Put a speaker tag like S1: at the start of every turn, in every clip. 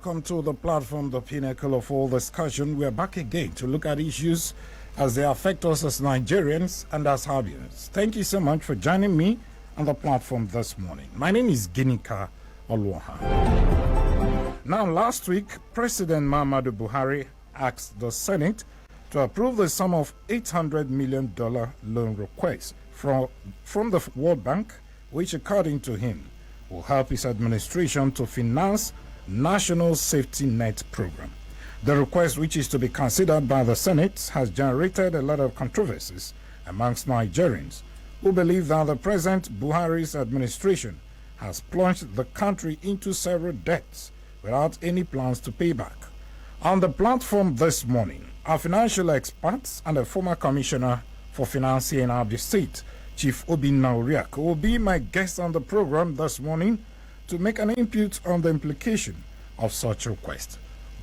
S1: welcome to the platform, the pinnacle of all discussion. We are back again to look at issues as they affect us as Nigerians and as Habians. Thank you so much for joining me on the platform this morning. My name is Ginika Olwaha. Now, last week, President Muhammadu Buhari asked the Senate to approve the sum of $800 million loan request from the World Bank, which, according to him, will help his administration to finance National Safety Net Program. The request, which is to be considered by the Senate, has generated a lot of controversies amongst Nigerians who believe that the present Buhari's administration has plunged the country into several debts without any plans to pay back. On the platform this morning, our financial experts and a former commissioner for finance here in Abia State, Chief Obinna Oriakụ, will be my guest on the program this morning to make an input on the implication of such request.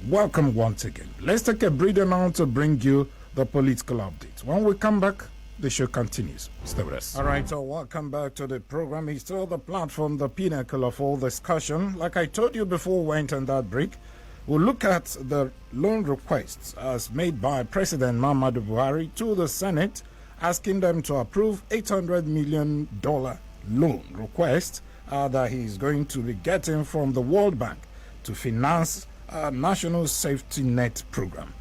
S1: Welcome once again. Let's take a breather now to bring you the political update. When we come back, the show continues. Stay with us. All right, so welcome back to the program. It's still the platform, the pinnacle of all discussion. Like I told you before we went on that break, we'll look at the loan requests as made by President Muhammadu Buhari to the Senate, asking them to approve $800 million loan request that he's going to be getting from the World Bank to finance a National Safety Net Program.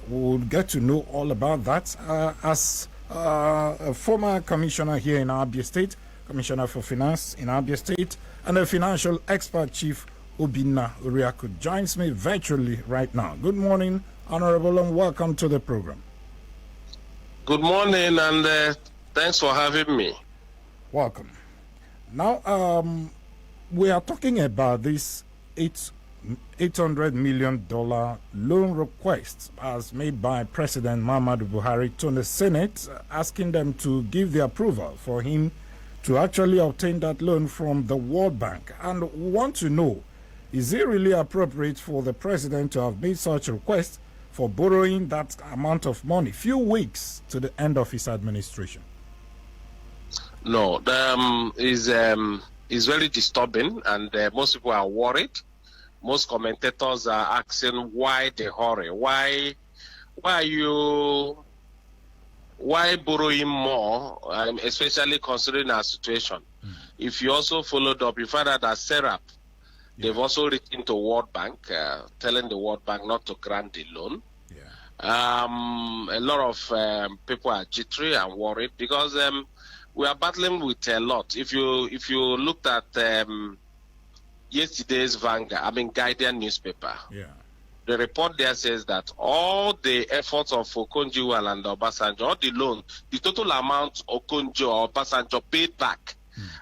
S1: We'll get to know all about that as a former commissioner here in Abia State, Commissioner for Finance in Abia State, and a financial expert, Chief Obinna Oriakụ, joins me virtually right now. Good morning, Honorable, and welcome to the program.
S2: Good morning, and thanks for having me.
S1: Welcome. Now, we are talking about this $800 million loan request as made by President Muhammadu Buhari to the Senate, asking them to give the approval for him to actually obtain that loan from the World Bank. And we want to know, is it really appropriate for the president to have made such a request for borrowing that amount of money few weeks to the end of his administration?
S2: No, is very disturbing, and most people are worried. Most commentators are asking why the hurry, why borrowing more, especially considering our situation. If you also followed up, you find out that SERAP, they've also written to World Bank, telling the World Bank not to grant the loan. A lot of people are jittery and worried because we are battling with a lot. If you looked at yesterday's Guardian newspaper, the report there says that all the efforts of Okonjo and Obasanjo, all the loan, the total amount Okonjo or Obasanjo paid back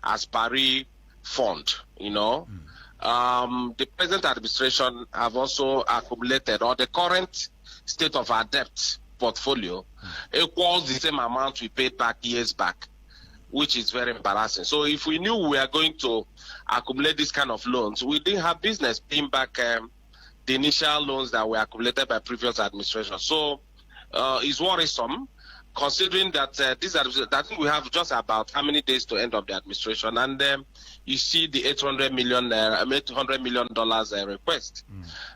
S2: as pari fund, the present administration have also accumulated, or the current state of our debt portfolio equals the same amount we paid back years back, which is very embarrassing. So if we knew we were going to accumulate this kind of loans, we didn't have business paying back the initial loans that were accumulated by previous administration. So it's worrisome, considering that that we have just about how many days to end of the administration, and you see the $800 million request.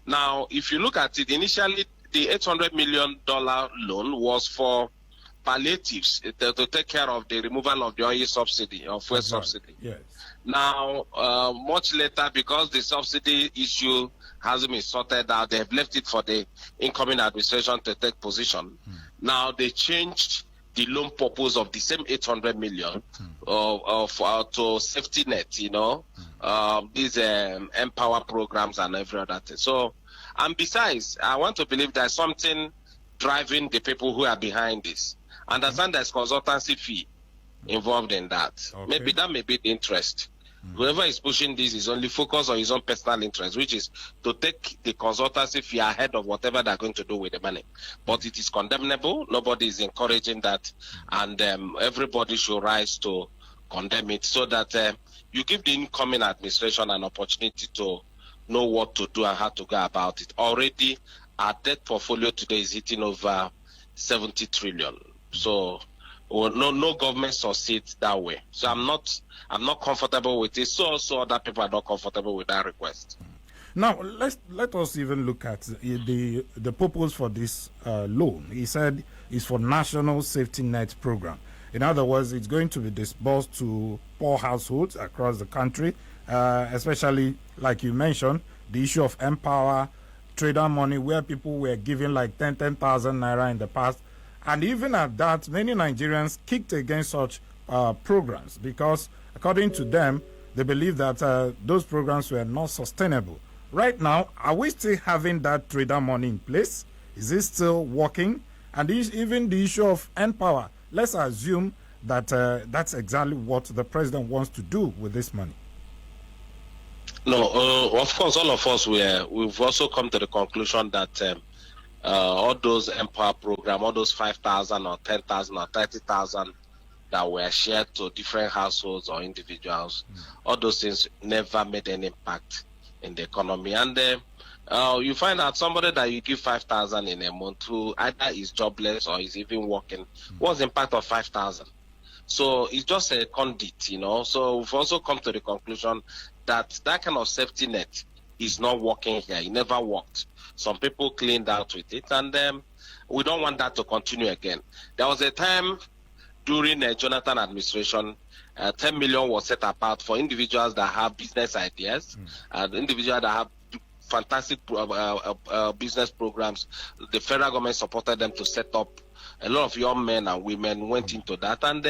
S2: Now, if you look at it, initially the $800 million loan was for palliatives to take care of the removal of the oil subsidy or fuel subsidy.
S1: Yes.
S2: Now, much later, because the subsidy issue hasn't been sorted out, they have left it for the incoming administration to take position. Now they changed the loan purpose of the same $800 million to safety net, these empower programs and every other thing. So, and besides, I want to believe there's something driving the people who are behind this. Understand there's consultancy fee involved in that.
S1: Okay.
S2: Maybe that may be the interest. Whoever is pushing this is only focused on his own personal interest, which is to take the consultancy fee ahead of whatever they're going to do with the money. But it is condemnable. Nobody is encouraging that, and everybody should rise to condemn it so that you give the incoming administration an opportunity to know what to do and how to go about it. Already, our debt portfolio today is hitting over 70 trillion. So no government succeeds that way. So I'm not comfortable with it. So other people are not comfortable with that request.
S1: Now, let us even look at the purpose for this loan. He said it's for National Safety Net Program. In other words, it's going to be disbursed to poor households across the country, especially, like you mentioned, the issue of Empower, trader money, where people were giving like 10,000 naira in the past. And even at that, many Nigerians kicked against such programs because, according to them, they believe that those programs were not sustainable. Right now, are we still having that trader money in place? Is it still working? And even the issue of Empower, let's assume that that's exactly what the president wants to do with this money.
S2: No, of course, all of us, we've also come to the conclusion that all those Empower program, all those 5,000 or 10,000 or 30,000 that were shared to different households or individuals, all those things never made any impact in the economy. And you find out somebody that you give 5,000 in a month who either is jobless or is even working. What's the impact of 5,000? So it's just a conduit, you know. So we've also come to the conclusion that that kind of safety net is not working here. It never worked. Some people cleaned out with it, and we don't want that to continue again. There was a time during the Jonathan administration, 10 million was set apart for individuals that have business ideas and individuals that have fantastic business programs. The federal government supported them to set up. A lot of young men and women went into that, and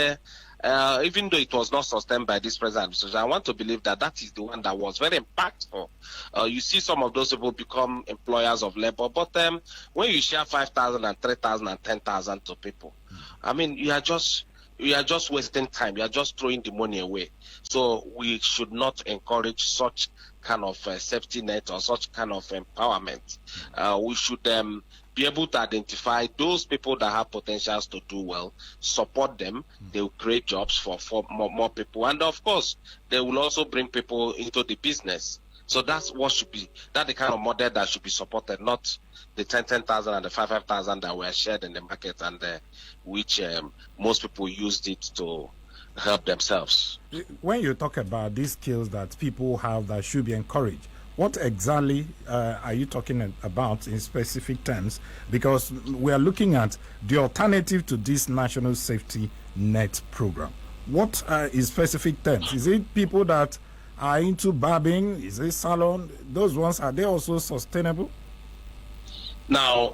S2: even though it was not sustained by this present administration, I want to believe that that is the one that was very impactful. You see some of those people become employers of labor, but when you share 5,000 and 3,000 and 10,000 to people, I mean, you are just wasting time. You are just throwing the money away. So we should not encourage such kind of safety net or such kind of empowerment. We should be able to identify those people that have potentials to do well, support them. They will create jobs for more people. And of course, they will also bring people into the business. So that's what should be, that's the kind of model that should be supported, not the 10,000 and the 5,000 that were shared in the market and which most people used it to help themselves.
S1: When you talk about these skills that people have that should be encouraged, what exactly are you talking about in specific terms? Because we are looking at the alternative to this National Safety Net Program. What is specific terms? Is it people that are into barbing? Is it salon? Those ones, are they also sustainable?
S2: Now,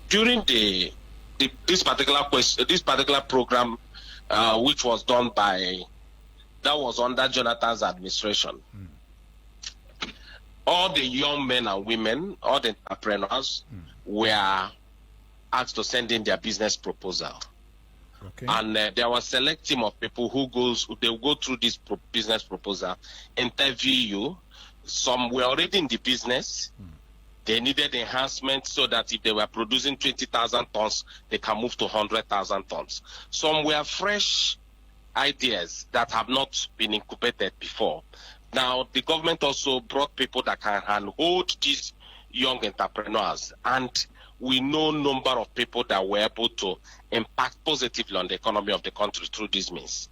S2: during this particular program, which was done that was under Jonathan's administration, all the young men and women, all the entrepreneurs were asked to send in their business proposal.
S1: Okay.
S2: And there was a select team of people they will go through this business proposal, interview you. Some were already in the business. They needed enhancement so that if they were producing 20,000 tons, they can move to 100,000 tons. Some were fresh ideas that have not been incubated before. Now, the government also brought people that can handhold these young entrepreneurs, and we know number of people that were able to impact positively on the economy of the country through this means.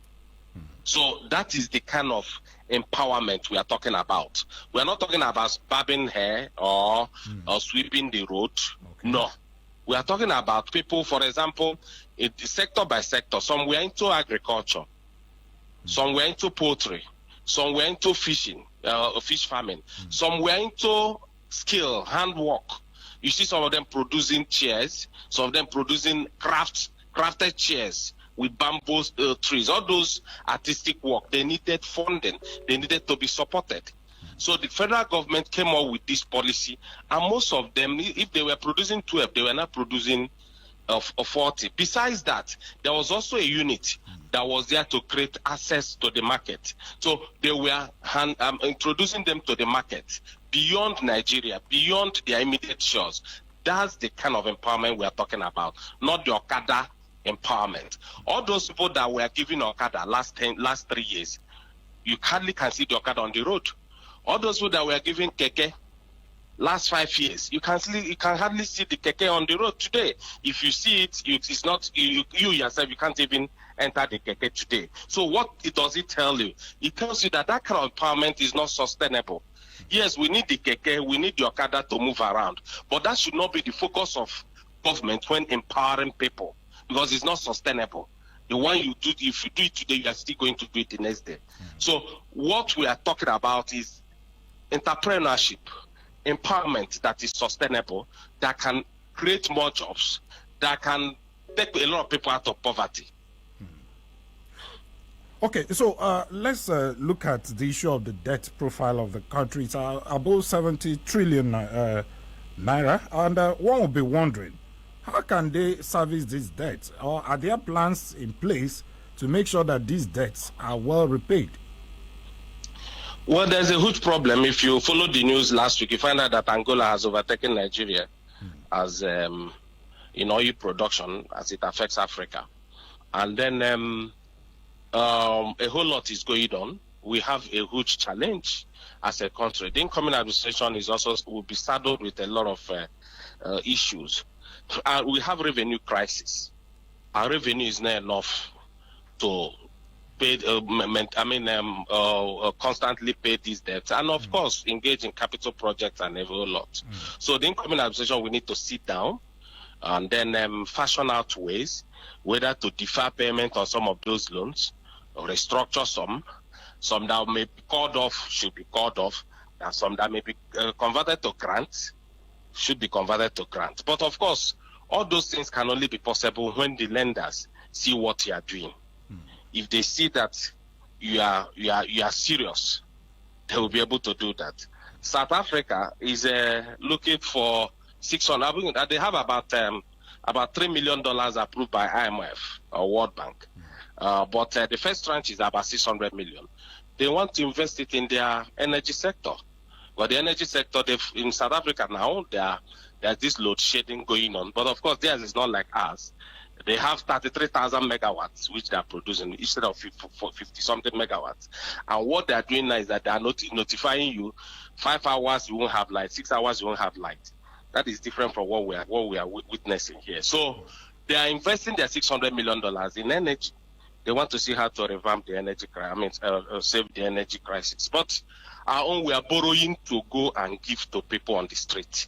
S2: So that is the kind of empowerment we are talking about. We are not talking about barbing hair or sweeping the road. Okay. No. We are talking about people, for example, in the sector by sector. Some were into agriculture. Some were into poultry. Some were into fishing, fish farming. Some were into skill, handwork. You see some of them producing chairs, some of them producing crafted chairs with bamboo trees. All those artistic work, they needed funding. They needed to be supported. So the federal government came up with this policy, and most of them, if they were producing 12, they were not producing 40. Besides that, there was also a unit that was there to create access to the market. So they were introducing them to the market beyond Nigeria, beyond their immediate shores. That's the kind of empowerment we are talking about, not the Okada empowerment. All those people that were giving Okada last 3 years, you hardly can see the Okada on the road. All those people that were giving Keke last 5 years, you can hardly see the Keke on the road today. If you see it, it's not you yourself. You can't even enter the Keke today. So what does it tell you? It tells you that kind of empowerment is not sustainable. Yes, we need the keke, we need the Okada to move around. But that should not be the focus of government when empowering people, because it's not sustainable. The one you do, if you do it today, you are still going to do it the next day. So what we are talking about is entrepreneurship, empowerment that is sustainable, that can create more jobs, that can take a lot of people out of poverty.
S1: Okay, so let's look at the issue of the debt profile of the country. It's above 70 trillion naira, and one will be wondering, how can they service these debts, or are there plans in place to make sure that these debts are well repaid?
S2: Well, there's a huge problem. If you followed the news last week, you find out that Angola has overtaken Nigeria as in oil production as it affects Africa. And then a whole lot is going on. We have a huge challenge as a country. The incoming administration is also will be saddled with a lot of issues. We have revenue crisis. Our revenue is not enough to pay, constantly pay these debts, and of course engage in capital projects and a whole lot. So the incoming administration will need to sit down and then fashion out ways whether to defer payment on some of those loans, or restructure some that may be called off should be called off, and some that may be converted to grants should be converted to grants. But of course, all those things can only be possible when the lenders see what you are doing. If they see that you are serious, they will be able to do that. South Africa is looking for 600. They have about $3 million approved by IMF or World Bank, but the first tranche is about 600 million. They want to invest it in their energy sector. But the energy sector in South Africa now, there's this load shedding going on. But of course, theirs is not like ours. They have 33,000 megawatts, which they are producing instead of 50-something megawatts. And what they are doing now is that they are notifying you 5 hours you won't have light, 6 hours you won't have light. That is different from what we are witnessing here. So they are investing their $600 million in energy. They want to see how to revamp the energy crisis, save the energy crisis. But our own, we are borrowing to go and give to people on the street.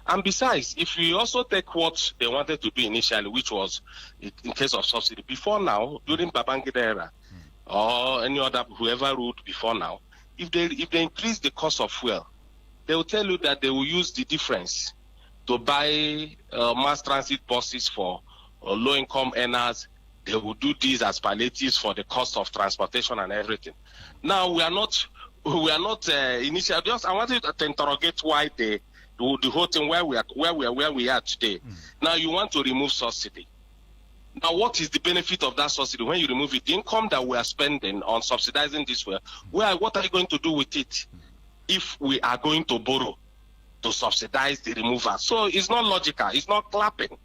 S2: And besides, if we also take what they wanted to do initially, which was in case of subsidy, before now, during Babangida era, or any other, whoever ruled before now, if they increase the cost of fuel, they will tell you that they will use the difference to buy mass transit buses for low-income earners. They will do these as palliatives for the cost of transportation and everything. Now, we are not initially. Just I wanted to interrogate why the whole thing where we are today. Now you want to remove subsidy. Now what is the benefit of that subsidy when you remove it? The income that we are spending on subsidizing this way, what are you going to do with it if we are going to borrow to subsidize the removal? So it's not logical, it's not clapping.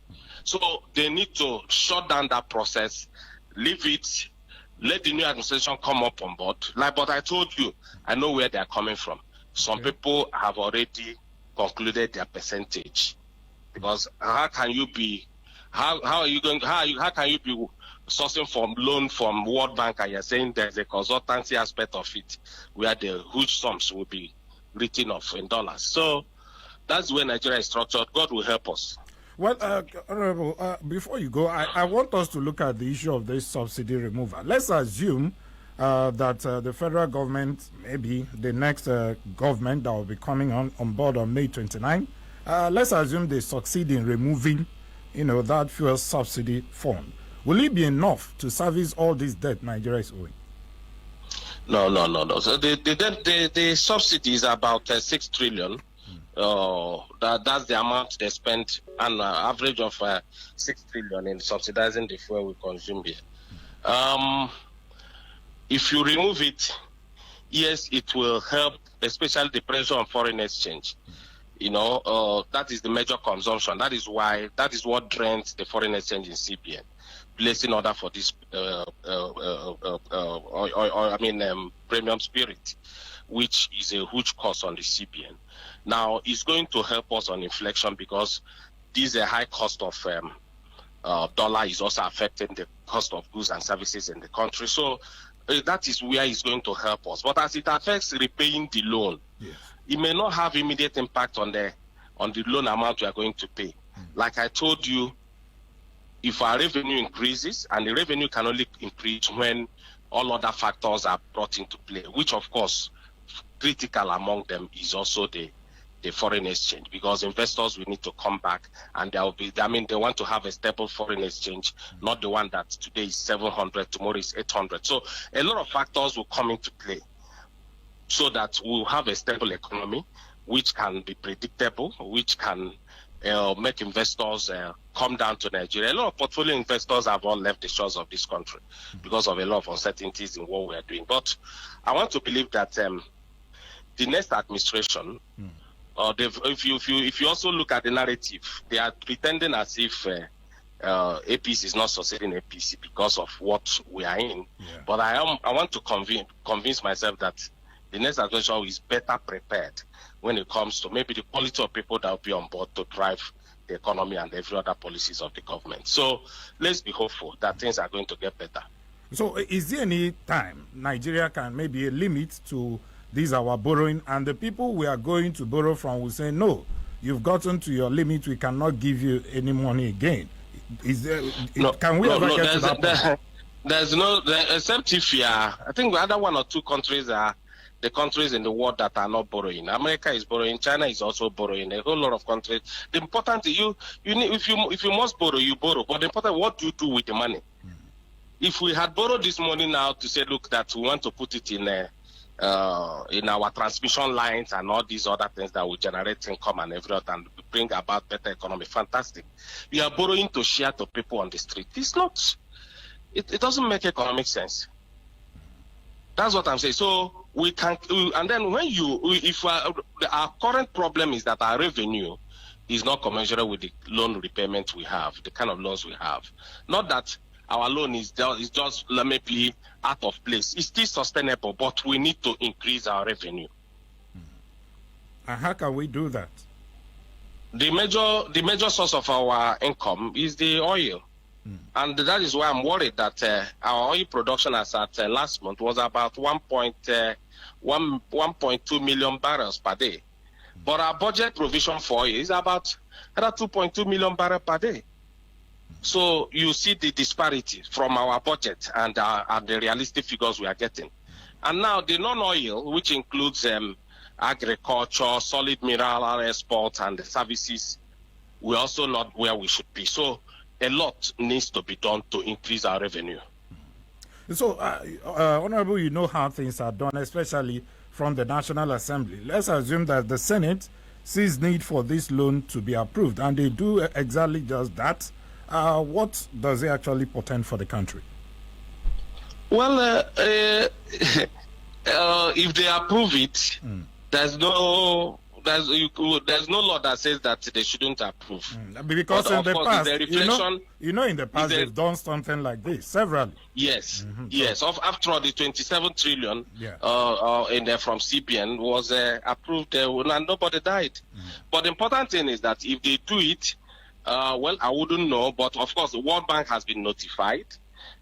S2: So they need to shut down that process, leave it, let the new administration come up on board. But I told you, I know where they are coming from. Some people have already concluded their percentage, because how can you be sourcing from loan from World Bank and you're saying there's a consultancy aspect of it where the huge sums will be written off in dollars? So that's where Nigeria is structured. God will help us.
S1: Well, Honorable, before you go, I want us to look at the issue of this subsidy removal. Let's assume that the federal government, maybe the next government that will be coming on board on May 29, let's assume they succeed in removing, that fuel subsidy fund. Will it be enough to service all this debt Nigeria is owing?
S2: No. So the subsidy is about 6 trillion. That's the amount they spend, an average of 6 trillion in subsidizing the fuel we consume here. If you remove it, yes, it will help, especially the pressure on foreign exchange. That is the major consumption. That is what drains the foreign exchange in CBN, placing order for this premium spirit, which is a huge cost on the CBN. Now, it's going to help us on inflation because this high cost of dollar is also affecting the cost of goods and services in the country. So that is where it's going to help us. But as it affects repaying the loan,
S1: Yes.
S2: it may not have immediate impact on the loan amount we are going to pay. Like I told you, if our revenue increases, and the revenue can only increase when all other factors are brought into play, which of course, critical among them is also the foreign exchange, because investors will need to come back, and there will be, they want to have a stable foreign exchange, not the one that today is 700, tomorrow is 800. So a lot of factors will come into play so that we'll have a stable economy, which can be predictable, which can make investors come down to Nigeria. A lot of portfolio investors have all left the shores of this country because of a lot of uncertainties in what we are doing. But I want to believe that the next administration, if you also look at the narrative, they are pretending as if APC is not succeeding APC because of what we are in.
S1: Yeah.
S2: But I want to convince myself that the next administration is better prepared when it comes to maybe the quality of people that will be on board to drive the economy and every other policies of the government. So let's be hopeful that things are going to get better.
S1: So is there any time Nigeria can maybe a limit to this our borrowing, and the people we are going to borrow from will say, no, you've gotten to your limit, we cannot give you any money again? Is there, can we ever get to that point?
S2: There's no, except if you are, I think the other one or two countries are the countries in the world that are not borrowing. America is borrowing, China is also borrowing, a whole lot of countries. The important thing, you need, if you must borrow, you borrow. But the important, what do you do with the money? If we had borrowed this money now to say, look, that we want to put it in our transmission lines and all these other things that will generate income and everything and bring about better economy, fantastic. We are borrowing to share to people on the street. It's not. It doesn't make economic sense. That's what I'm saying. So we can, and then when our current problem is that our revenue is not commensurate with the loan repayment we have, the kind of loans we have. Not that our loan is just maybe out of place. It's still sustainable, but we need to increase our revenue.
S1: And how can we do that?
S2: The major sourse of our income is the oil. And that is why I'm worried that our oil production as at last month was about 1.2 million barrels per day. But our budget provision for oil is about 2.2 million barrels per day. So you see the disparity from our budget and the realistic figures we are getting. And now the non-oil, which includes agriculture, solid mineral exports, and the services, we're also not where we should be. So a lot needs to be done to increase our revenue.
S1: So, Honorable, you know how things are done, especially from the National Assembly. Let's assume that the Senate sees need for this loan to be approved, and they do exactly just that. What does it actually portend for the country?
S2: Well, if they approve it, there's no law that says that they shouldn't approve.
S1: Because
S2: but
S1: in the past, in the past,
S2: they've
S1: done something like this several.
S2: Yes, yes. After all, the 27 trillion from CBN was approved, and nobody died. But the important thing is that if they do it, well, I wouldn't know. But of course, the World Bank has been notified.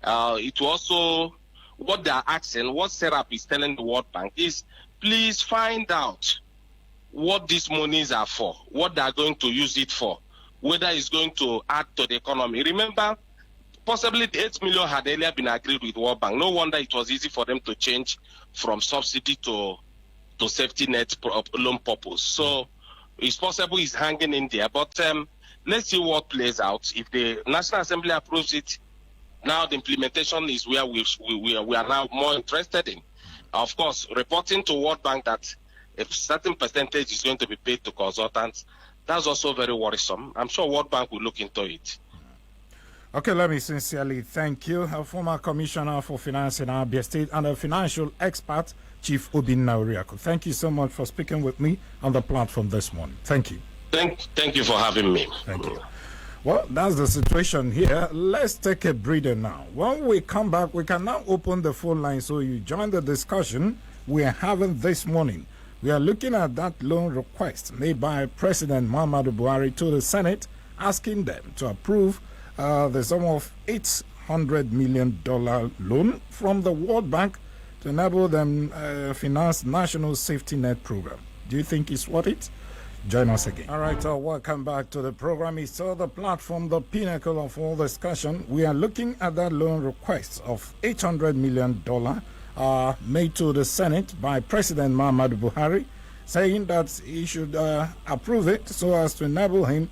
S2: It also, what they are asking, what SERAP is telling the World Bank is, please find out what these monies are for, what they are going to use it for, whether it's going to add to the economy. Remember, possibly the 8 million had earlier been agreed with World Bank. No wonder it was easy for them to change from subsidy to safety net loan purpose. So it's possible it's hanging in there. But let's see what plays out. If the National Assembly approves it, now the implementation is where we are now more interested in. Of course, reporting to World Bank that a certain percentage is going to be paid to consultants, that's also very worrisome. I'm sure World Bank will look into it.
S1: Okay, let me sincerely thank you, former Commissioner for Finance in Abia State and a financial expert, Chief Obinna Oriakụ. Thank you so much for speaking with me on the platform this morning. Thank you.
S2: Thank you for having me.
S1: Thank you. Well, that's the situation here. Let's take a breather now. When we come back, we can now open the phone line so you join the discussion we are having this morning. We are looking at that loan request made by President Muhammadu Buhari to the Senate, asking them to approve the sum of $800 million loan from the World Bank to enable them finance National Safety Net Program. Do you think it's worth it? Join us again. All right, welcome back to the program. It's the platform, the pinnacle of all discussion. We are looking at that loan request of $800 million made to the Senate by President Muhammadu Buhari, saying that he should approve it so as to enable him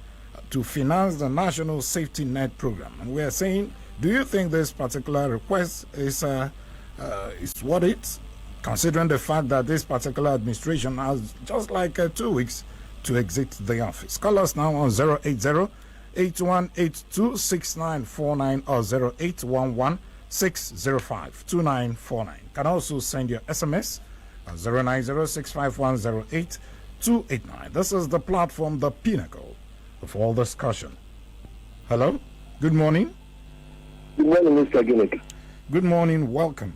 S1: to finance the National Safety Net Program. And we are saying, do you think this particular request is worth it, considering the fact that this particular administration has just like 2 weeks to exit the office? Call us now on 080-8182-6949 or 0811-605-2949. Can also send your SMS at 090-651-08-289. This is the platform, the pinnacle of all discussion. Hello? Good morning.
S3: Good morning, Mr. Gimmick.
S1: Good morning. Welcome.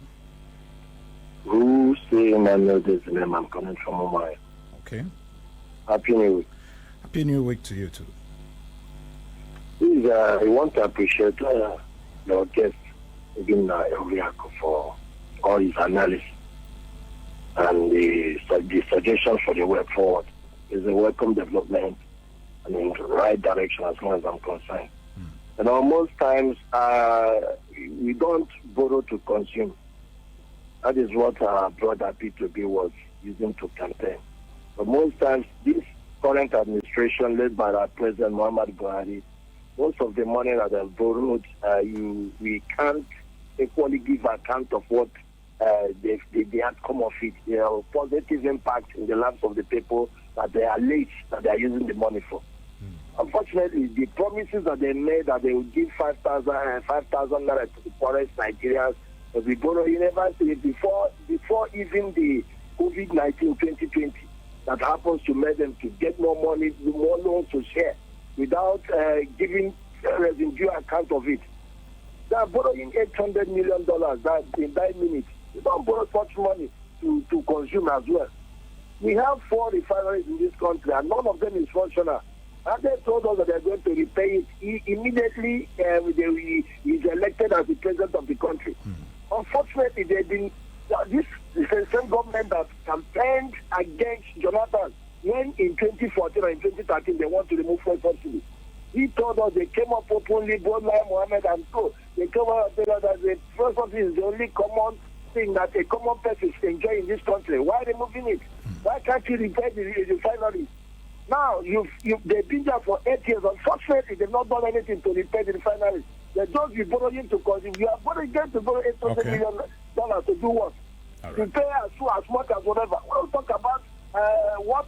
S3: Who say my name? I'm coming from Mumbai.
S1: Okay.
S3: Happy New Week.
S1: Happy New Week to you too.
S3: Please, I want to appreciate your guest, Ibn Obiako, for all his analysis and the suggestions for the way forward. Is a welcome development and in the right direction as far as I'm concerned. You know, most times we don't borrow to consume. That is what our brother P2B was using to campaign. But most times, this current administration led by our President Muhammadu Buhari, most of the money that they've borrowed, we can't equally give account of what the outcome of it, positive impact in the lives of the people that they are late, that they are using the money for. Unfortunately, the promises that they made that they would give 5,000 naira to the poorest Nigerians, but we borrow university before even the COVID-19 2020 that happens to make them to get more money, more loans to share without giving due account of it. They are borrowing $800 million that in 9 minutes. You don't borrow such money to consume as well. We have 4 refineries in this country and none of them is functional. And they told us that they're going to repay it immediately he is elected as the president of the country. Unfortunately, they've been this is the same government that campaigned against Jonathan when in 2014 or in 2013 they want to remove fuel subsidy. He told us they came up openly, both like Mohammed and so. They came up and said that the fuel subsidy is the only common thing that a common person is enjoying in this country. Why removing it? Why can't you repair the refineries? Now, they've been there for 8 years. Unfortunately, they've not done anything to repair the refineries. They just be borrowing to consume. You are going to borrow $800 million to do what?
S1: All right.
S3: To pay as much as whatever. We don't talk about how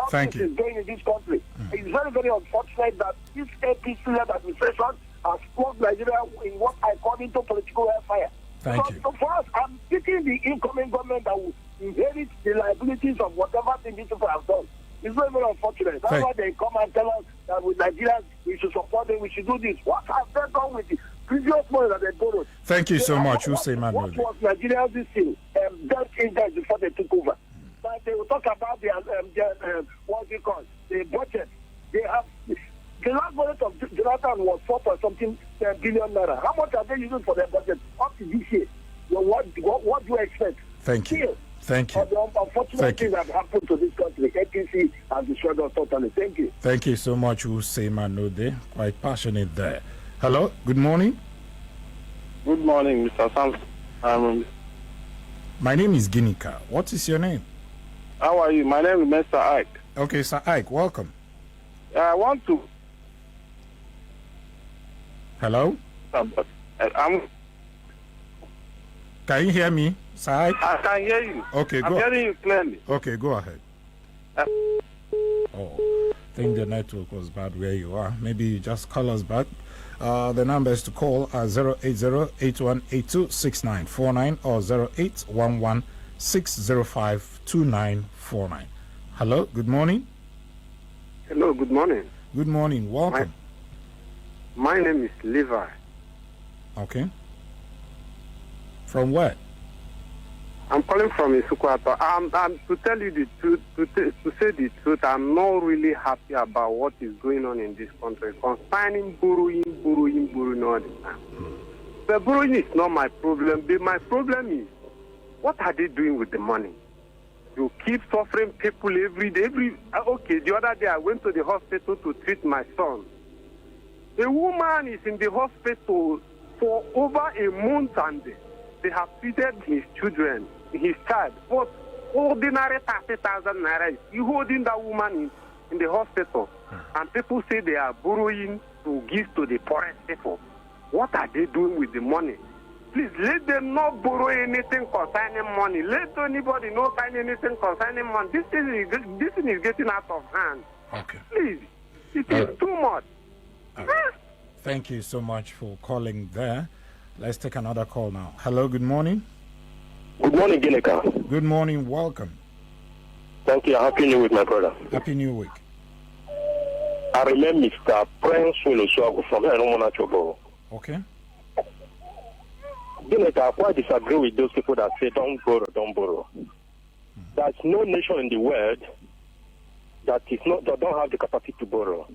S3: things is going in this country. It's very, very unfortunate that this APC-led administration has plugged Nigeria in what I call into political hellfire.
S1: Thank you.
S3: So for us, I'm picking the incoming government that will inherit the liabilities of whatever thing these people have done. It's very, very unfortunate. That's why they come and tell us that with Nigerians, we should support them, we should do this. What have they done with the previous money that they borrowed?
S1: Thank you so much, Hussein Manuel.
S3: What was Nigerians this thing? Debt index before they took over. But they will talk about their what do you call the budget. They have the last budget of Jonathan was 4.something billion naira. How much are they using for their budget up to this year? Well, what do you expect?
S1: Thank you. Thank you.
S3: The unfortunate thing that happened to this country, APC has destroyed us totally. Thank you.
S1: Thank you so much, Hussein Manode. Quite passionate there. Hello, good morning.
S4: Good morning, Mr. Sam.
S1: My name is Ginika. What is your name?
S4: How are you? My name is Mr. Ike.
S1: Okay, Sir Ike, welcome.
S4: I want to...
S1: Hello? Can you hear me, Sir Ike?
S4: I can hear you.
S1: Okay,
S4: I'm hearing you clearly.
S1: Okay, go ahead. I think the network was bad where you are. Maybe you just call us back. The numbers to call are 080-8182-6949 or 0811-605-2949. Hello, good morning.
S4: Hello, good morning.
S1: Good morning, welcome.
S4: My name is Levi.
S1: Okay. From where?
S4: I'm calling from Isukwata. To tell you the truth, to say the truth, I'm not really happy about what is going on in this country concerning borrowing all the time. The borrowing is not my problem. My problem is, what are they doing with the money? You keep suffering people every day. Okay, the other day I went to the hospital to treat my son. A woman is in the hospital for over a month and they have treated his child. But ordinary 30,000 naira is holding that woman in the hospital. And people say they are borrowing to give to the poorest people. What are they doing with the money? Please, let them not borrow anything concerning money. Let anybody not sign anything concerning money. This thing is getting out of hand.
S1: Okay.
S4: Please, it is too much.
S1: Thank you so much for calling there. Let's take another call now. Hello, good morning.
S3: Good morning, Ginika.
S1: Good morning, welcome.
S3: Thank you. Happy New Week, my brother.
S1: Happy New Week.
S3: I remember Mr. Prince Wiloswago from Eromonachobo.
S1: Okay.
S3: Ginika, I quite disagree with those people that say don't borrow. There's no nation in the world that don't have the capacity to borrow.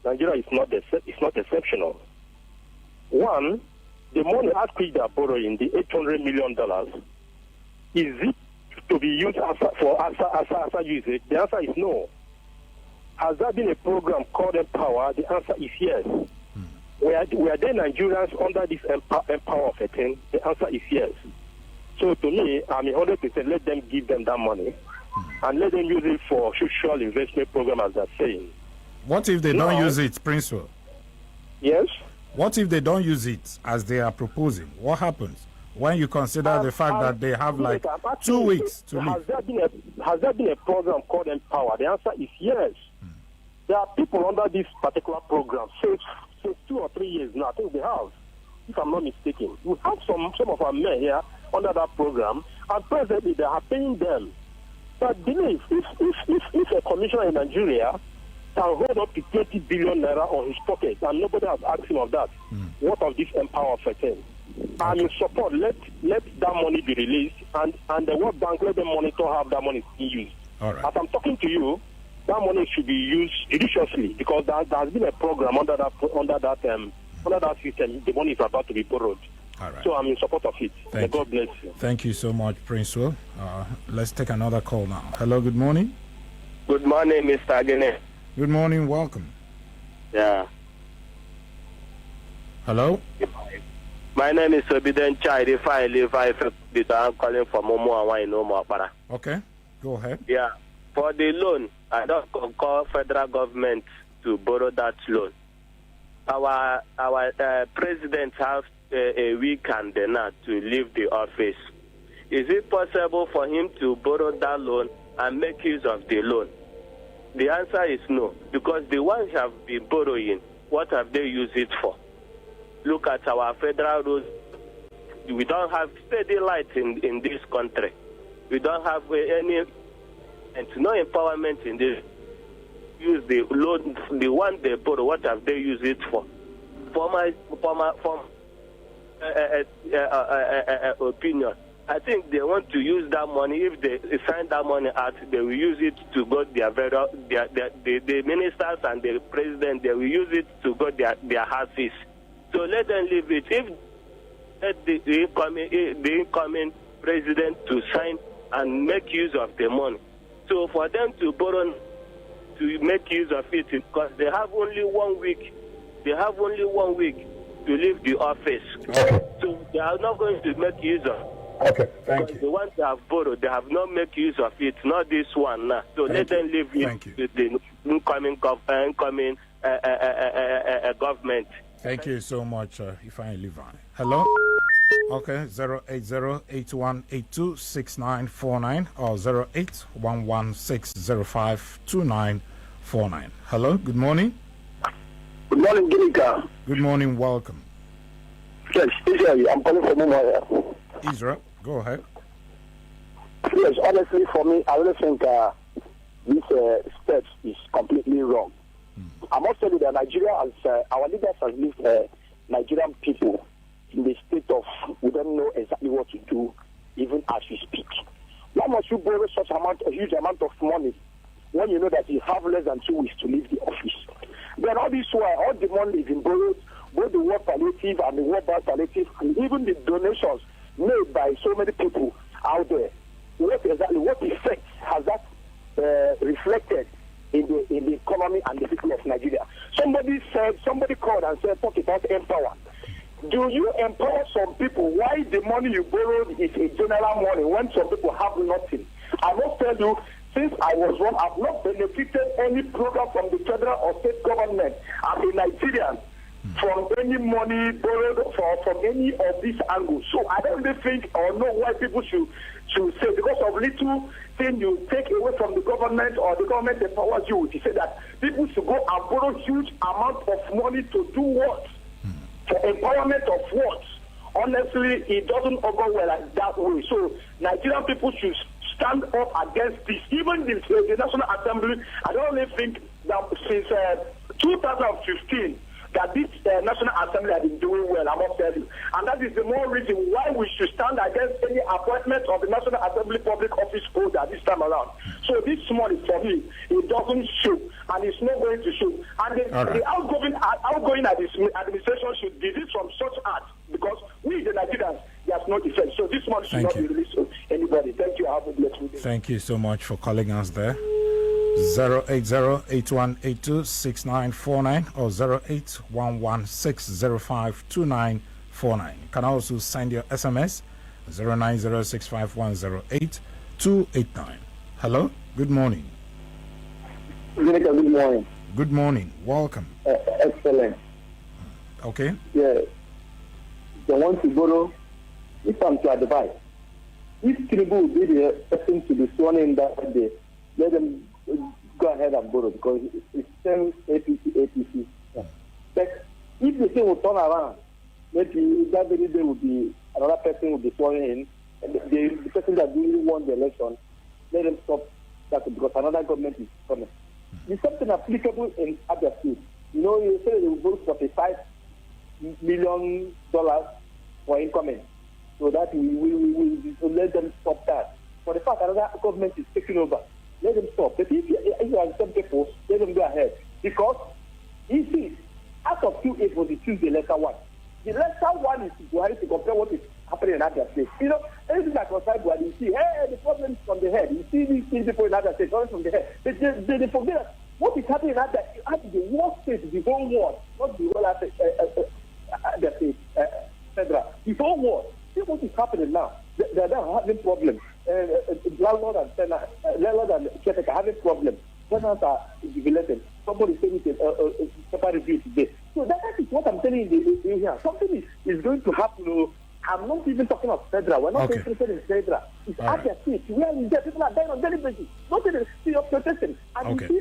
S3: Nigeria is not exceptional. One, the money at which they are borrowing, the $800 million, is it to be used for ASA usage? The answer is no. Has there been a program called Empower? The answer is yes. Were there Nigerians under this Empower of a thing? The answer is yes. So to me, I'm 100% let them give them that money and let them use it for social investment program, as they're saying.
S1: What if they don't use it, Principal?
S3: Yes?
S1: What if they don't use it as they are proposing? What happens when you consider the fact that they have like 2 weeks to leave?
S3: Has there been a program called Empower? The answer is yes. There are people under this particular program since 2 or 3 years now. I think they have, if I'm not mistaken. We have some of our men here under that program, and presently they are paying them. But believe, if a commissioner in Nigeria can hold up to 20 billion naira on his pocket and nobody has asked him of that, what of this Empower of a thing? I'm in support. Let that money be released, and the World Bank, let them monitor how that money is being used.
S1: All right.
S3: As I'm talking to you, that money should be used judiciously, because there has been a program under that system. The money is about to be borrowed.
S1: All right.
S3: So I'm in support of it. God bless you.
S1: Thank you so much, Prince Will. Let's take another call now. Hello, good morning.
S5: Good morning, Mr. Agene.
S1: Good morning, welcome.
S5: Yeah.
S1: Hello?
S5: My name is Obiden Chai. I'm calling from Momo and Wine Omo Apara.
S1: Okay, go ahead.
S5: Yeah. For the loan, I don't call federal government to borrow that loan. Our president has a week and a half to leave the office. Is it possible for him to borrow that loan and make use of the loan? The answer is no, because the ones have been borrowing, what have they used it for? Look at our federal roads. We don't have steady light in this country. We don't have any and no empowerment in this. Use the loan, the one they borrow. What have they used it for? For my opinion, I think they want to use that money. If they sign that money out, they will use it to go the ministers and the president. They will use it to go their houses. So let them leave it. If let the incoming president to sign and make use of the money. So for them to borrow, to make use of it, because they have only 1 week. They have only 1 week to leave the office.
S1: Okay.
S5: So they are not going to make use of.
S1: Okay, thank you.
S5: The ones they have borrowed, they have not made use of it. Not this one now. So let them leave it to the incoming government.
S1: Thank you so much, Ifeanyi Levi. Hello? Okay, 08081826949 or 08116052949. Hello, good morning.
S3: Good morning, Ginika.
S1: Good morning, welcome.
S3: Yes, Israel, I'm calling from Mumbai.
S1: Israel, go ahead.
S3: Yes, honestly, for me, I really think this step is completely wrong. I must tell you that Nigeria, our leaders have left Nigerian people in the state of we don't know exactly what to do, even as we speak. Why must you borrow such a huge amount of money when you know that you have less than 2 weeks to leave the office? Then all this while, all the money is borrowed both the World Palliative and the World Bank Palliative, and even the donations made by so many people out there, what effect has that reflected in the economy and the people of Nigeria? Somebody called and said, talk about empower. Do you empower some people? Why the money you borrowed is a general money when some people have nothing? I must tell you, since I was born, I've not benefited any program from the federal or state government as a Nigerian from any money borrowed from any of these angles. So I don't really think or know why people should say because of little thing you take away from the government or the government empowers you to say that people should go and borrow huge amount of money to do what? For empowerment of what? Honestly, it doesn't go well like that way. So Nigerian people should stand up against this. Even the National Assembly, I don't really think that since 2015 that this National Assembly has been doing well, I must tell you. And that is the more reason why we should stand against any appointment of the National Assembly public office holder this time around. So this money, for me, it doesn't show, and it's not going to show. And the outgoing administration should desist from such acts, because we, the Nigerians, there's no defense. So this money should not be released to anybody. Thank you. Have a blessed week.
S1: Thank you so much for calling us there. 080-8182-6949 or 08116052949. You can also send your SMS 09065108289. Hello, good morning.
S3: Good morning.
S1: Good morning. Welcome.
S3: Excellent.
S1: Okay.
S3: Yeah. They want to borrow. If I'm to advise, if Tinubu will be the person to be sworn in that day, let them go ahead and borrow, because it's still APC. Yeah. But if the thing will turn around, maybe that very day will be another person will be sworn in, and the person that really won the election, let them stop that, because another government is coming. It's something applicable in other states. You know, you say they will vote $45 million for incoming, so that we let them stop that. For the fact another government is taking over, let them stop. But if you are some people, let them go ahead. Because, you see, out of 2 it was to choose the lesser one. The lesser one is Buhari to compare what is happening in other states. You know, anything that concerns Buhari, you see, hey, the problem is from the head. You see these people in other states, from the head. They forget that what is happening in other the worst state, the whole world, not the whole state, federal, the whole world. See what is happening now. They are having problems. Landlord and caretaker having problems. Tenants are jubilated. Somebody saying it's a paper review today. So that is what I'm telling you here. Something is going to happen. I'm not even talking of federal. We're not interested in federal. It's at the state. Where is there? People are dying on daily basis. Not in the city of protesting. And you see,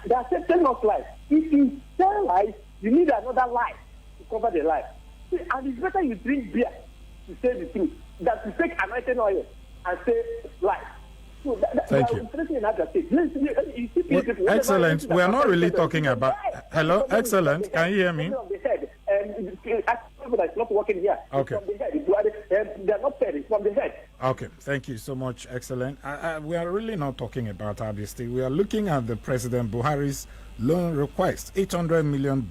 S3: they are telling us lies. If you tell lies, you need another lie to cover the lie. See, and it's better you drink beer to say the truth than to take anointing oil and say lies. So
S1: thank you. Excellent. We are not really talking about. Hello, excellent. Can you hear me?
S3: That's not working here.
S1: Okay.
S3: From the head. They're not fair. It's from the head.
S1: Okay. Thank you so much. Excellent. We are really not talking about Abia State. We are looking at the President Buhari's loan request, $800 million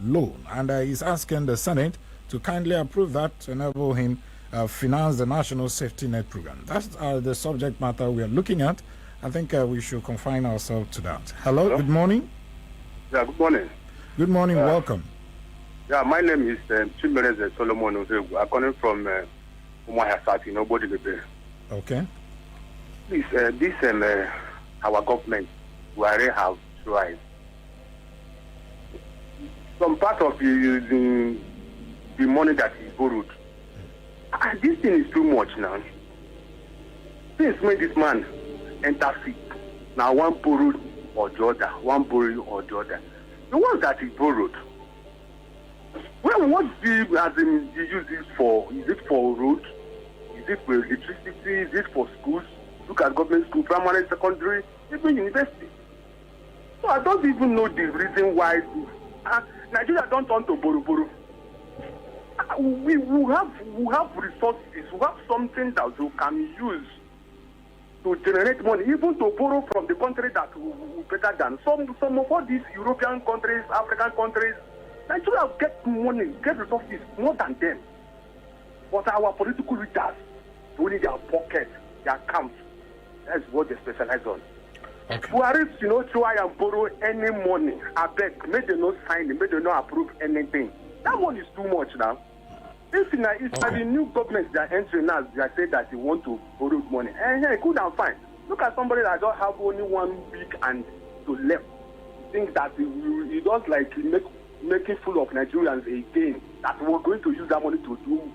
S1: loan, and he's asking the Senate to kindly approve that to enable him finance the National Safety Net Program. That's the subject matter we are looking at. I think we should confine ourselves to that. Hello? Good morning.
S6: Yeah, good morning.
S1: Good morning, welcome.
S6: Yeah, my name is Chimereze Solomon Ozegu. I'm calling from Umuahia South in Obodilibe.
S1: Okay.
S6: Please, our government, we already have tried. Some part of the money that is borrowed. This thing is too much now. Since when this man enter sick, now one borrowed or the other, one borrowed or the other. The one that is borrowed, well, what do you use this for? Is it for roads? Is it for electricity? Is it for schools? Look at government school, primary, secondary, even university. So I don't even know the reason why Nigeria don't turn to borrow. We have resources. We have something that we can use to generate money, even to borrow from the country that we better than some of all these European countries, African countries. Nigeria get money, get resources more than them. But our political leaders, only their pocket, their accounts, that's what they specialize on.
S1: Okay.
S6: Buhari, try and borrow any money. I beg, may they not sign it, may they not approve anything. That one is too much now. If the new government they are entering now, they are saying that they want to borrow money. Good and fine. Look at somebody that don't have only 1 week and to left. Think that he does like making fool of Nigerians again. That we're going to use that money to do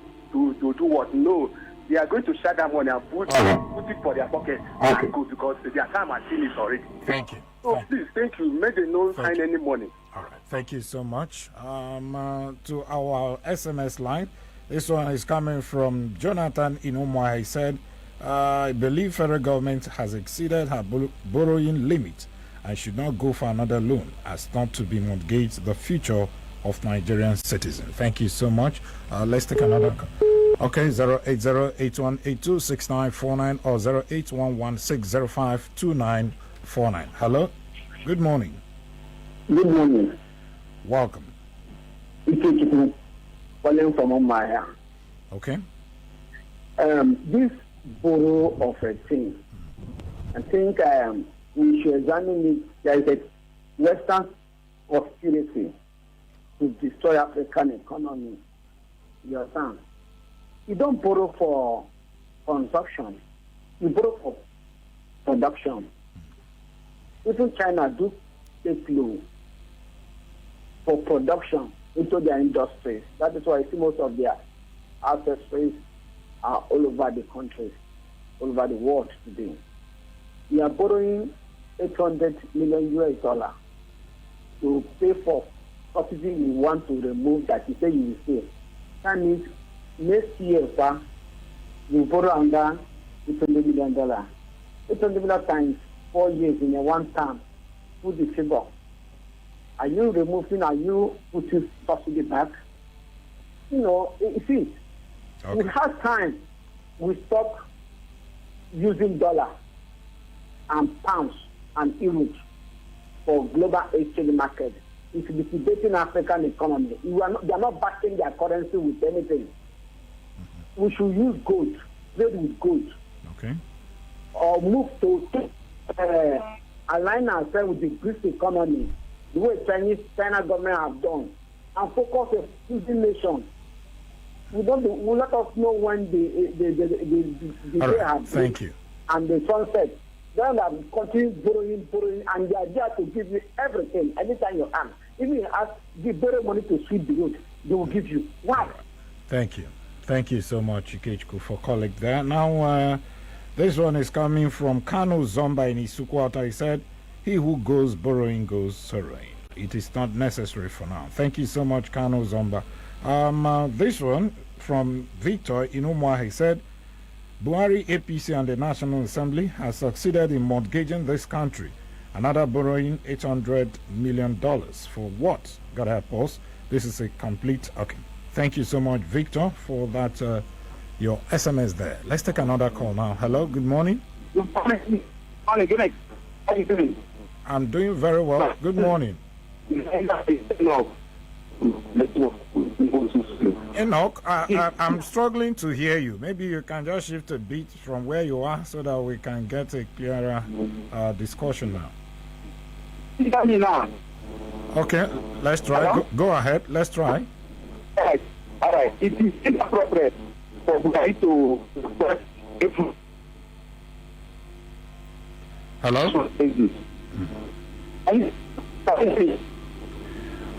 S6: what? No. They are going to share that money and put it for their pocket and go because their time has finished already.
S1: Thank you.
S6: So please, thank you. May they not sign any money.
S1: All right. Thank you so much. To our SMS line, this one is coming from Jonathan Inumwa. He said, I believe federal government has exceeded her borrowing limit and should not go for another loan as not to be mortgage the future of Nigerian citizens. Thank you so much. Let's take another call. Okay, 08081826949 or 08116052949. Hello. Good morning.
S7: Good morning.
S1: Welcome.
S7: Calling from Omaya.
S1: Okay.
S7: This borrow of a thing, I think we should examine it. There is a Western conspiracy to destroy African economy. You understand? You don't borrow for consumption. You borrow for production. Even China do take loan for production into their industries. That is why I see most of their accessories are all over the country, all over the world today. We are borrowing $800 million to pay for subsidy we want to remove that you say you will save. That means next year, we borrow under $800 million. $800 million times 4 years in a one term. Put the figure. Are you removing, are you putting subsidy back? It's it.
S1: Okay.
S7: We have time. We stop using dollar and pounds and euros for global exchange market. It's liquidating African economy. They are not backing their currency with anything. We should use gold, trade with gold.
S1: Okay.
S7: Or move to align ourselves with the Greek economy, the way China government have done, and focus on using nations. Will let us know when the day has
S1: thank you.
S7: And the sunset. Then they continue borrowing, and they are there to give you everything anytime you ask. Even you ask, give borrow money to sweep the road, they will give you. Why?
S1: Thank you. Thank you so much, Ikechukwu, for calling that. Now, this one is coming from Kanu Zomba in Isukwata. He said, he who goes borrowing goes sorrowing. It is not necessary for now. Thank you so much, Kanu Zomba. This one from Victor Inumwa. He said, Buhari, APC, and the National Assembly has succeeded in mortgaging this country. Another borrowing $800 million. For what? Gotta help us. This is a complete... Okay. Thank you so much, Victor, for that, your SMS there. Let's take another call now. Hello, good morning.
S6: Good morning. How are you doing?
S1: I'm doing very well. Good morning. Enoch, I'm struggling to hear you. Maybe you can just shift a bit from where you are so that we can get a clearer discussion now.
S6: You hear me now?
S1: Okay, let's try. Go ahead. Let's try.
S6: All right. It is inappropriate for Buhari to...
S1: Hello?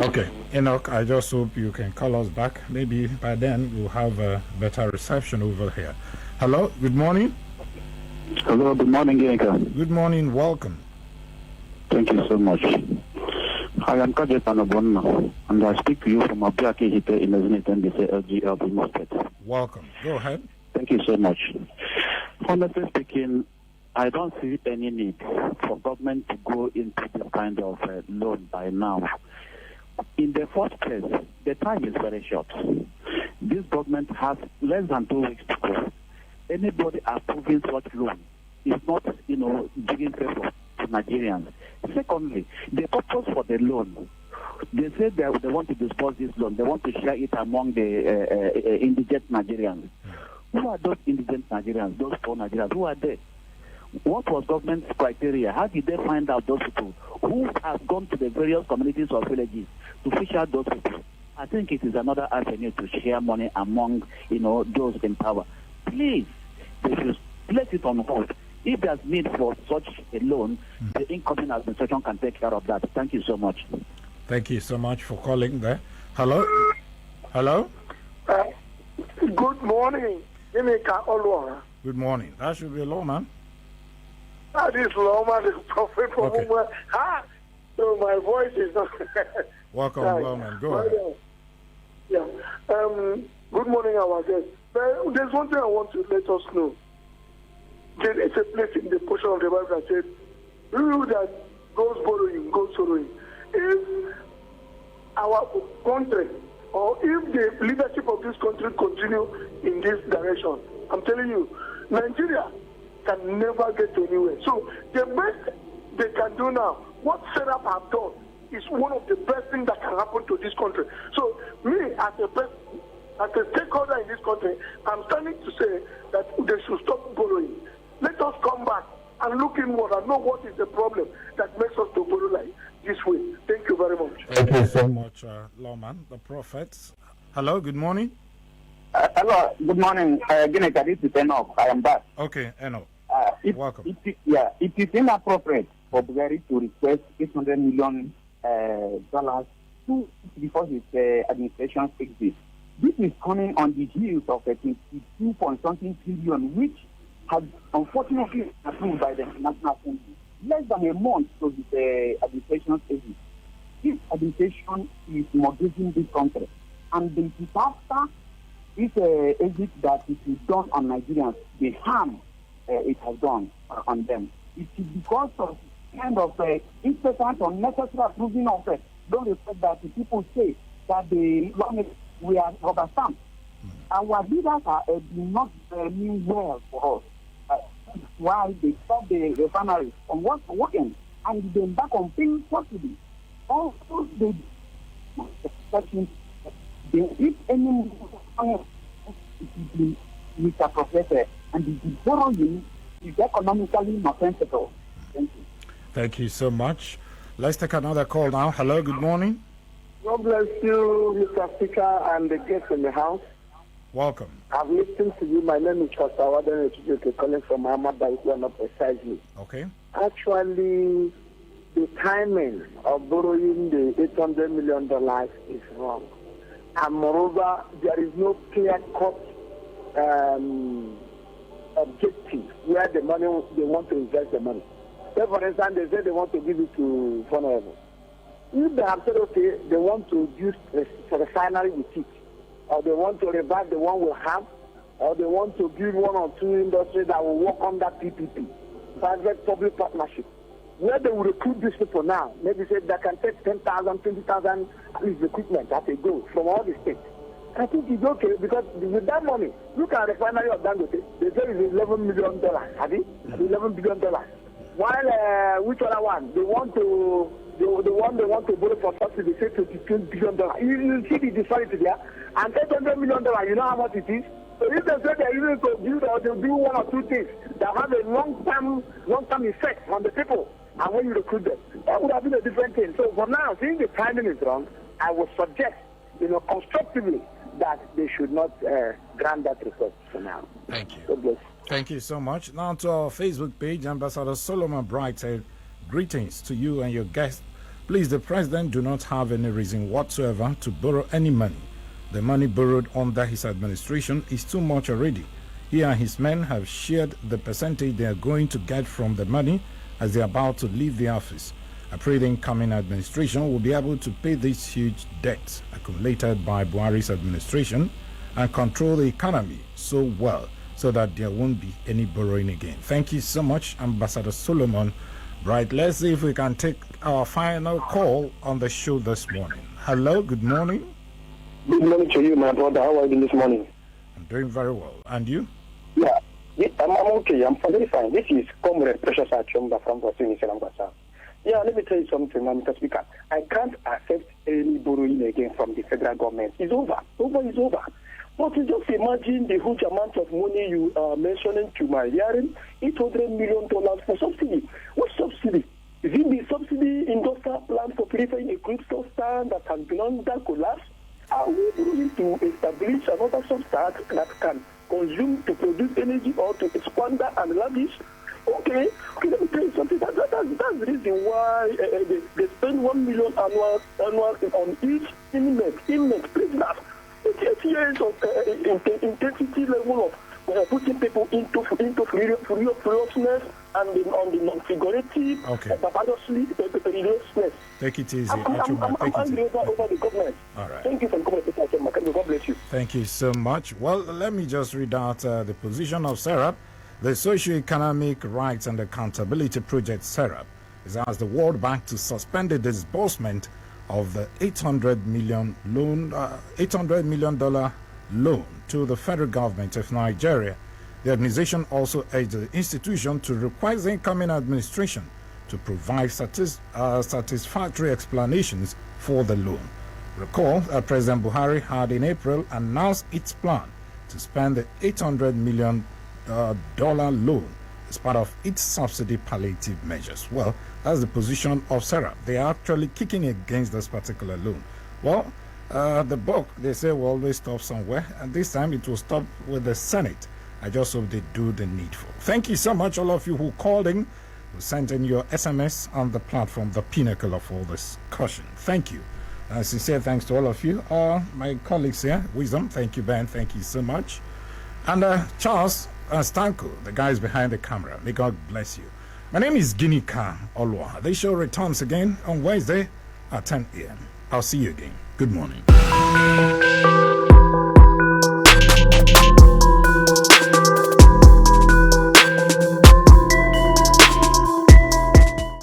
S1: Okay, Enoch, I just hope you can call us back. Maybe by then we'll have a better reception over here. Hello, good morning.
S8: Hello, good morning, Genka.
S1: Good morning, welcome.
S8: Thank you so much. I am Kajet Anabonna, and I speak to you from Abiaki Hite in the Zenith NBC LGL Bimo State.
S1: Welcome. Go ahead.
S8: Thank you so much. Honestly speaking, I don't see any need for government to go into this kind of loan by now. In the first place, the time is very short. This government has less than 2 weeks to go. Anybody approving such loan is not, giving favor to Nigerians. Secondly, the purpose for the loan They said they want to disperse this loan. They want to share it among the indigent Nigerians. Who are those indigent Nigerians, those poor Nigerians? Who are they? What was government's criteria? How did they find out those people? Who have gone to the various communities or villages to fish out those people? I think it is another avenue to share money among, those in power. Please, they should place it on hold. If there's need for such a loan, the incoming administration can take care of that. Thank you so much.
S1: Thank you so much for calling there. Hello? Hello?
S9: Good morning.
S1: Good morning. That should be a lawman.
S9: That is lawman, is prophet from whom. So my voice is not.
S1: Welcome, lawman. Go ahead.
S9: Yeah. Good morning, our guest. There's one thing I want to let us know. There is a place in the portion of the Bible that says, "Who that goes borrowing, goes sorrowing." If our country, or if the leadership of this country continue in this direction, I'm telling you, Nigeria can never get anywhere. So the best they can do now, what Serap have done, is one of the best things that can happen to this country. So me, as a stakeholder in this country, I'm standing to say that they should stop borrowing. Let us come back and look inward and know what is the problem that makes us to borrow like this way. Thank you very much.
S1: Thank you so much, lawman. The prophets. Hello, good morning.
S7: Hello, good morning. Again, this is Enoch. I am back.
S1: Okay, Enoch. Welcome.
S7: It is inappropriate for Bulgaria to request $800 million before his administration takes this. This is coming on the heels of a 22-point-something trillion, which has unfortunately approved by the National Assembly. Less than a month to his administration exit. This administration is mortgaging this country, and it is after this exit that it is done on Nigerians, the harm it has done on them. It is because of kind of incessant or necessary approving of don't respect that the people say that the we are rubber stamped. Our leaders are do not mean well for us. That's why they stop the refineries from working and then back on paying subsidy. Also, they if any misappropriated and the borrowing is economically not sensible. Thank you.
S1: Thank you so much. Let's take another call now. Hello, good morning.
S9: God bless you, Mr. Speaker, and the guests in the house.
S1: Welcome.
S9: I've listened to you. My name is Pastor Awaden Echijoke, calling from Ahmad Baikwana precisely.
S1: Okay.
S9: Actually, the timing of borrowing the $800 million is wrong. And moreover, there is no clear-cut objective where the money, they want to invest the money. Say, for instance, they say they want to give it to vulnerable. If they have said, okay, they want to use a refinery with it, or they want to revive the one we have, or they want to build one or two industries that will work on that PPP, private-public partnership, where they will recruit these people now. Maybe say they can take 10,000, 20,000 at least equipment as a goal from all the states. I think it's okay because with that money, look at the refinery of Dangote. They say it's $11 million, have you? $11 billion. While which other one? They want to the one they want to borrow for subsidy, they say $22 billion. You see the disparity there. And $800 million, you know how much it is? So if they say they're using to build or they do one or two things that have a long-term effect on the people, and when you recruit them, that would have been a different thing. So for now, seeing the timing is wrong, I would suggest, constructively, that they should not grant that request for now.
S1: Thank you.
S9: God bless.
S1: Thank you so much. Now to our Facebook page, Ambassador Solomon Bright said, greetings to you and your guest. Please, the president do not have any reason whatsoever to borrow any money. The money borrowed under his administration is too much already. He and his men have shared the percentage they are going to get from the money as they are about to leave the office. I pray the incoming administration will be able to pay this huge debt accumulated by Buhari's administration and control the economy so well so that there won't be any borrowing again. Thank you so much, Ambassador Solomon. Right, let's see if we can take our final call on the show this morning. Hello, good morning.
S3: Good morning to you, my brother. How are you this morning?
S1: I'm doing very well. And you?
S3: Yeah, I'm okay. I'm very fine. This is Comrade Precious Achumba from Boston.
S9: Yeah, let me tell you something, Mr. Speaker. I can't accept any borrowing again from the federal government. It's over. Is over. But you just imagine the huge amount of money you are mentioning to my hearing, $800 million for subsidy. What subsidy? Is it the subsidy industrial plan for purifying a crude substance that has been under collapse? Are we going to establish another substance that can consume to produce energy or to squander and lavish? Okay, let me tell you something. That's the reason why they spend $1 million annual on each inmate prisoners. 8 years of intensity level of putting people into ferociousness and on the non-figurative, barbarously seriousness.
S1: Take it easy.
S9: I'm angry over the government.
S1: All right.
S9: Thank you for coming, Mr. Chairman. God bless you.
S1: Thank you so much. Well, let me just read out the position of SERAP. The Socio-Economic Rights and Accountability Project, SERAP, has asked the World Bank to suspend the disbursement of the $800 million loan to the federal government of Nigeria. The organization also urged the institution to require the incoming administration to provide satisfactory explanations for the loan. Recall, President Buhari had in April announced its plan to spend the $800 million loan as part of its subsidy palliative measures. Well, that's the position of SERAP. They are actually kicking against this particular loan. Well, the book, they say, will always stop somewhere, and this time it will stop with the Senate. I just hope they do the needful. Thank you so much, all of you who called in, who sent in your SMS on the platform, the pinnacle of all this caution. Thank you. Sincere thanks to all of you. My colleagues here, Wisdom, thank you, Ben, thank you so much. And Charles Stanko, the guys behind the camera, may God bless you. My name is Ginika Olwa. The show returns again on Wednesday at 10 a.m. I'll see you again. Good morning.